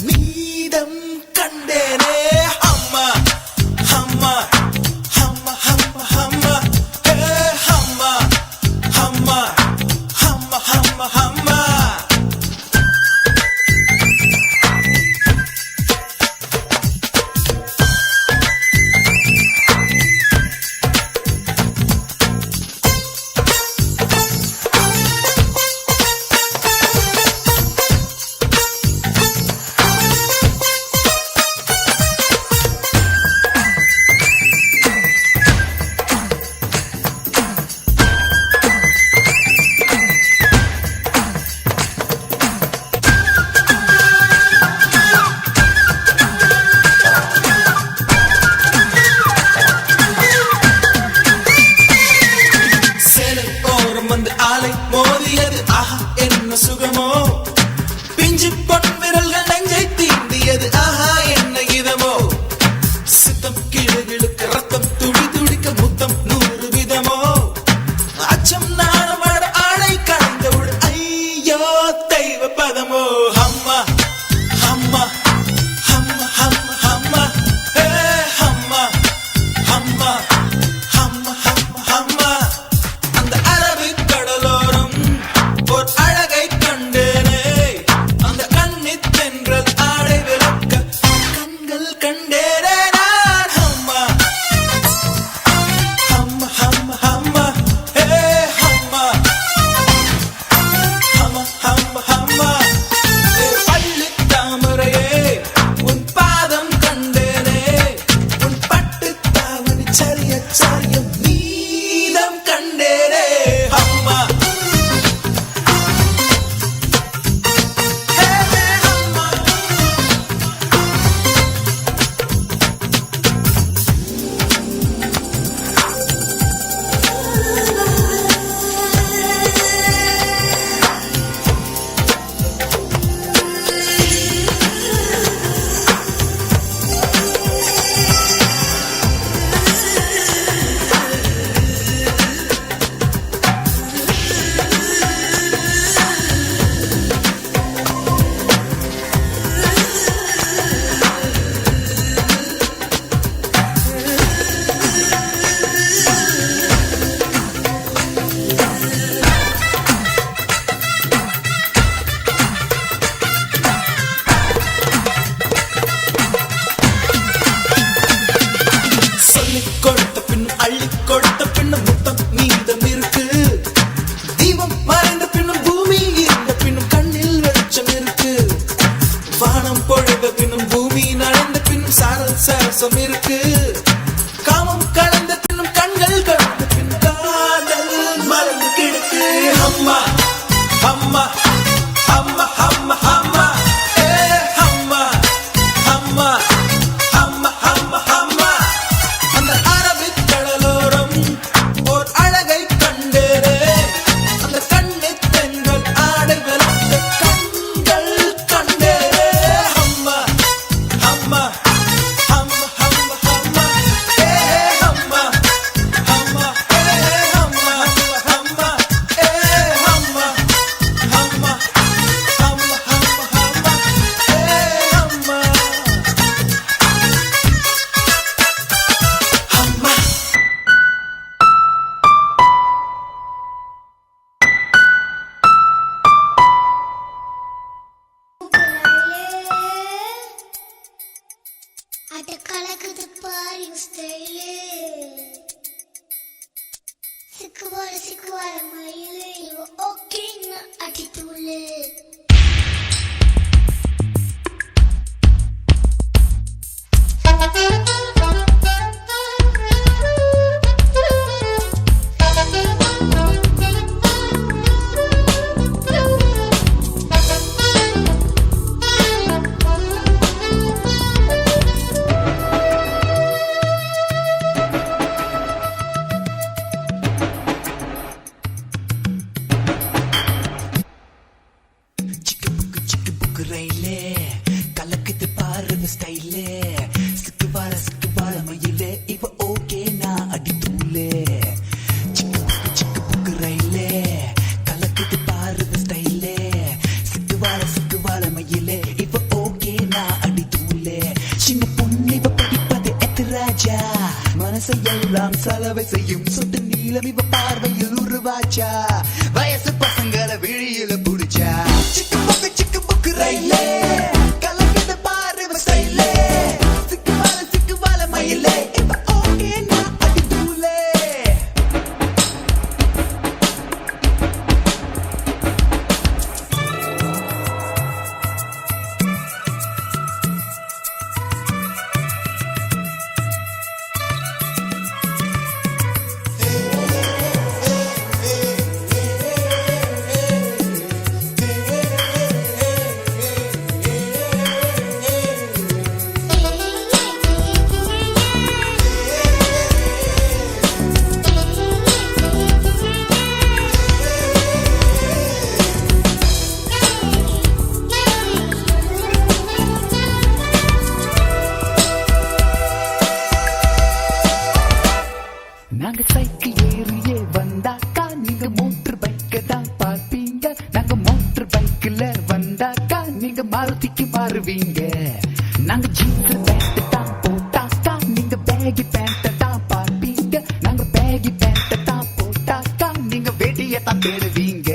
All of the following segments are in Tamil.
மீதம் கண்டேனே அம்மா அம்மா அம்மா அம்மா அம்மா அம்மா அம்மா அம்மா அம்மா அம்மா மோதியது ஆஹா என்ன சுகமோ பிஞ்சு பொன் விரல்கள் நெஞ்சை தீண்டியது ஆஹா என்ன இதமோ சித்தம் கிளுகிழுக்க ரத்தம் துடி துடிக்க முத்தம் 100 விதமோ அச்சம் நாணமாட ஆடை கலைந்தவுடன் ஐயோ தெய்வ பதமோ அம்மா அம்மா அம்மா அம்மா அம்மா அம்மா அம்மா அம்மா அம்மா அம்மா அந்த அரபி கடலோரம் ஒரு அழகை கண்டேனே அந்த கண்ணித் தென்றல் ஆடை விளக்க கண்கள் கண்டேனே நான் அம்மா அம்மா அம்மா அம்மா அம்மா அம்மா அம்மா அம்மா பள்ளி தாமரையே உன் பாதம் கண்டேனே உன் பட்டு தாவணி சரிய சரிய மீதம் கண்டேனே அம்மா கொடுத்த பின் அள்ளி கொடுத்த பின்னும் முத்தம் மீதம் இருக்கு தீபம் மறைந்த பின்னும் பூமி இருந்த பின்னும் கண்ணில் வெளிச்சம் இருக்கு வானம் பொழுத பின்னும் பூமி நனைந்த பின்னும் சாரல் சரசம் இருக்கு காமம் கலந்த பின்னும் கண்கள் கலந்த பின் காதல் மறந்து கிடக்கு அம்மா அம்மா அம்மா அம்மா அம்மா அம்மா அம்மா அம்மா அம்மா அம்மா அந்த அரபிக் கடலோரம் ஓர் அழகை கண்டேனே அந்த கண்ணித் தென்றல் ஆடை விளக்க கண்கள் கண்டேனே அம்மா அம்மா அம்மா அம்மா அம்மா அம்மா அம்மா அம்மா அம்மா அம்மா அம்மா அம்மா அம்மா அட கலக்குது பாரு ஸ்டைலு சிக்குவார மயிலு இவ ஓகேன்னு அடித்துள்ளு ரயிலே கலக்குது பாரு ஸ்டைலே சிக்குவார மயிலே இவ ஓகே நான் அடித்தூளே சிக்கு புக்கு ரயிலே கலக்குது பாரு ஸ்டைலே சிக்குவார மயிலே இவ ஓகே எல்லாம் சலவை செய்யும் சொட்டு நீளம் இவ பார்வையில் உருவாச்சா வயசு பசங்களை விழியில புடிச்சா சிக்கு புக்கு ரயிலே கலக்குது பாரு இவ ஸ்டைலே சிக்கு வாழ மயிலே இப்ப ஓகே நான் அடி தூளே நாங்க சைக்கிள் ஏறியே வந்தாக்கா நீங்க மோட்டர் பைக்க தான் பார்ப்பீங்க நாங்க மோட்டர் பைக்ல வந்தாக்கா நீங்க மாருதிக்கு மாறுவீங்க நாங்க ஜீன்ஸ் பேண்ட் தான் போட்டாக்கா நீங்க பேகி பேண்ட் தான் பார்ப்பீங்க நாங்க பேகி பேண்ட் தான் போட்டாக்கா நீங்க வெடியை தான் தேடுவீங்க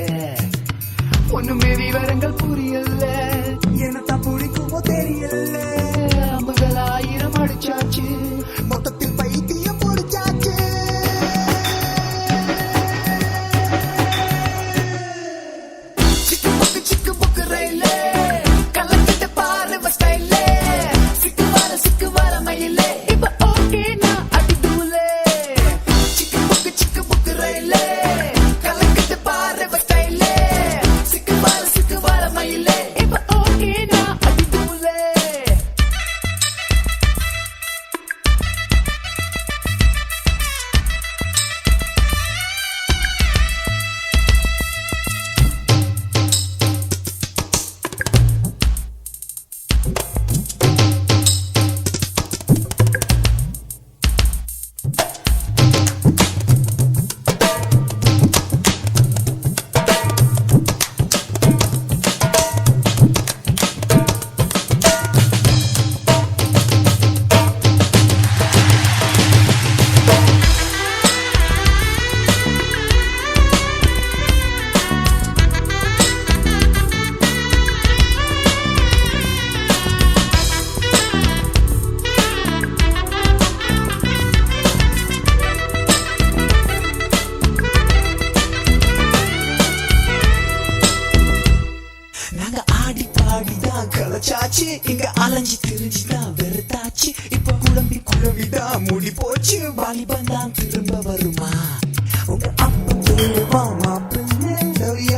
ஒண்ணுமே விவரங்கள் புரியல என்னத்தான் பிடிக்குமோ தெரியல 50,000 அடிச்சாச்சு மொத்தத்தில் பைத்தியம் பிடிச்சாச்சு சிக்கு புக்கு ரயிலே கலக்கிட்டு பாரு இவ ஸ்டைலே சிக்கு வார மயிலே இப்ப ஓகே நான் அடி தூளே சிக்கு புக்கு ரயிலே கலக்கிட்டு பாரு இவ ஸ்டைலே சிக்கு வார மயிலே இப்ப ஓகே நான் அடி தூளே நாங்க ஆடி பாடிதான் கலச்சாச்சு இங்க அலைஞ்சி திரிஞ்சுதான் வெறுத்தாச்சு இப்ப குழம்பிதான் மூடி போச்சு வாலிபன் தான் திரும்ப வருமா உங்க அப்பா தேவா மாப்பிள்ளை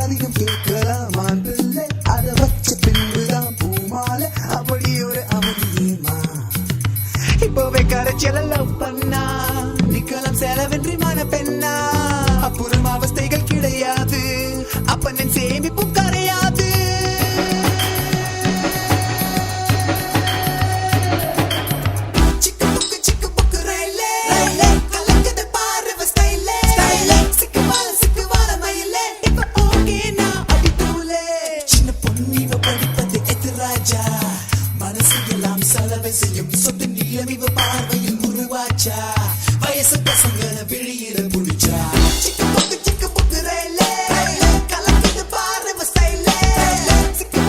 அதிகம் கேட்கலாமா பிள்ளை அதை வச்ச பின்புதான் பூமால அப்படி ஒரு அவதியேமா இப்பவே கரைச்சல லவ் பண்ணா நிக்கலாம் செலவின்றி மன பெண்ணா அப்புறம் அவஸ்தைகள் கிடையாது அப்பனின் சேமிப்பும் கரையாது சிக்கு புக்கு ரயிலே கலக்குது பாரு இவ ஸ்டைலே சிக்கு வாழ மயிலே இப்ப ஓகே நான் அடி தூளே சின்ன பொண்ணு இவ படிப்பது எதிராஜா மனசு எல்லாம் சலவை செய்யும் சொத்து நீளம் இவ பார்வையில் உருவாச்சா வயசு பசங்களை விழியில புடிச்சா சிக்கு புக்கு ரயிலே கலக்குது பாரு இவ ஸ்டைலே சிக்கு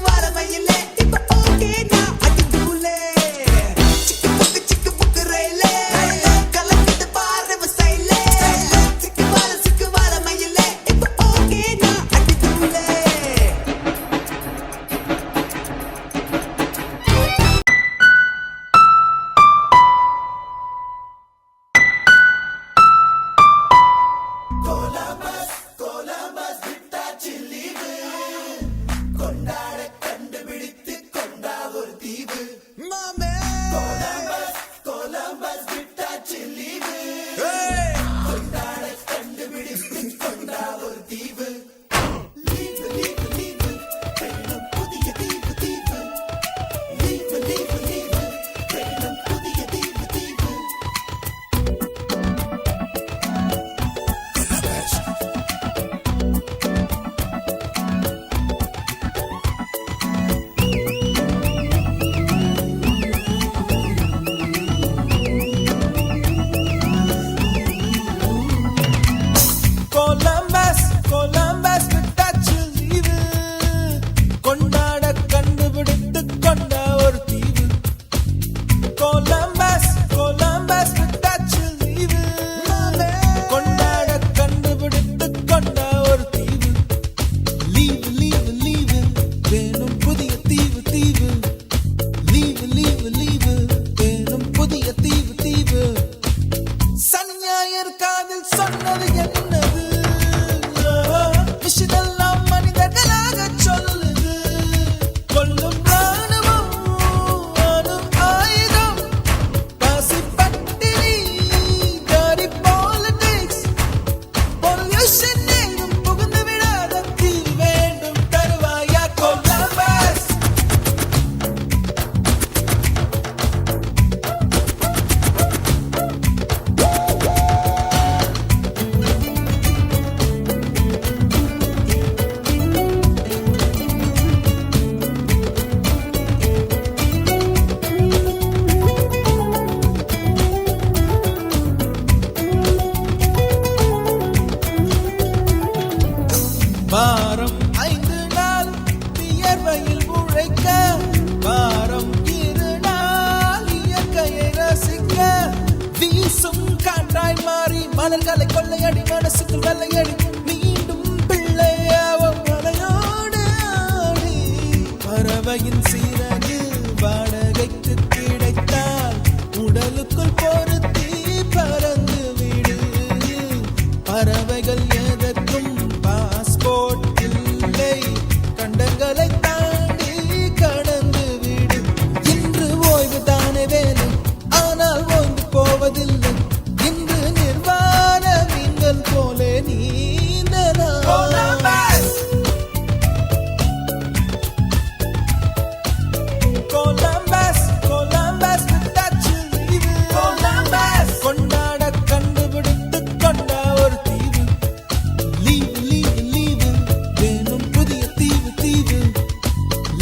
வாழ மயிலே இப்ப ஓகே நான் அடி தூளே சிக்கு புக்கு ரயிலே கலக்குது பாரு இவ ஸ்டைலே சிக்கு வாழ மயிலே இப்ப ஓகே நான் அடி தூளே லீவு லீவு வேணும் புதிய தீவு தீவு சனி ஞாயிறு காதில் சொன்னது என்னது விஷயமெல்லாம் மனிதர்களாக சொல்லுது கொல்லும் ராணுவம் அணும் ஆயுதம் காசி பட்டினி காரி பாலிடிக்ஸ் பொல்யூஷன் எங்கும் புகுந்து விடாத தீ வேண்டும் தருவாயா கொலம்பஸ் வாரம் 5 நாள் வியர்வையில் உழைக்க வாரம் 2 நாள் இயற்கையை ரசிக்க வீசும் காற்றாய் மாறி மலர்களை கொள்ளையடி மனசுக்குள் வெள்ளையடி மீண்டும் பிள்ளையாவும் மலையோடு ஆடி பறவையின் சீரகு வாடகைக்கு கிடைத்தால் உடலுக்குள் பொருத்தி பறந்து விடு பறவைகள் எதற்கும் பாஸ்போர்ட் இல்லை கண்டங்களை தாண்டி கடந்து விடு இன்று ஓய்வு தானே வேலை ஆனால் ஓய்ந்து போவதில்லை இன்று நிர்வாண மீன்கள் போலே நீந்தலாம் Columbus, Columbus விட்டாச்சு லீவு Columbus கொண்டாட கண்டுபிடித்து கொண்ட ஒரு தீவு லீவு லீவு லீவு வேணும் புதிய தீவு தீவு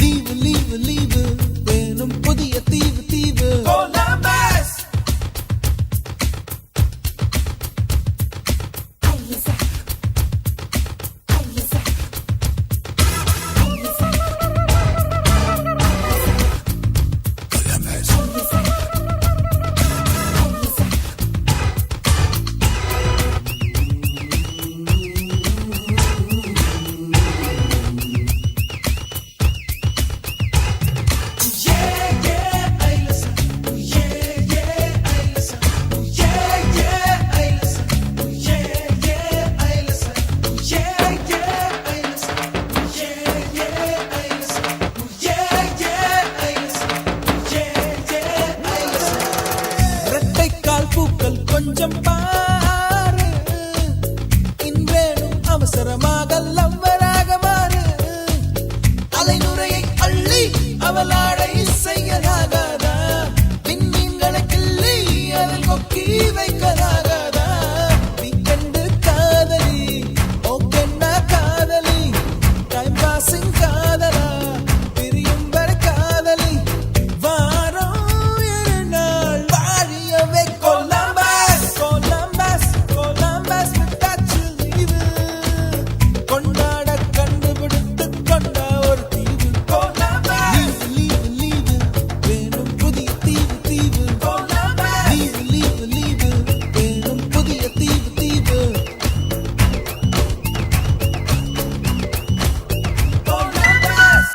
லீவு லீவு லீவு வேணும் புதிய தீவு தீவு Columbus இரட்டைக்கால் பூக்கள் கொஞ்சம் பாரு இன்றேனும் அவசரமாக லவ்வராக மாறு அலைநுரையை அள்ளி அவளாடை செய்யலாகாதா விண்மீன்களை கிள்ளி அதில் கொக்கி வைக்கலாகாதா நீ கண்டு காதலி ஓகேன்னா காதலி டைம் பாசிங் காதலா பிரியும் வரை காதலி வாரம் 2 நாள் வாழியவே கொலம்பஸ் கொலம்பஸ் கொலம்பஸ் விட்டாச்சு லீவு கொண்டாட கண்டுபிடித்து கொண்ட ஒரு தீவு கொலம்பஸ் லீவு லீவு வேணும் புதிய தீவு தீவு கொலம்பஸ் லீவு லீவு லீவு வேணும் புதிய தீவு தீவு கொலம்பஸ்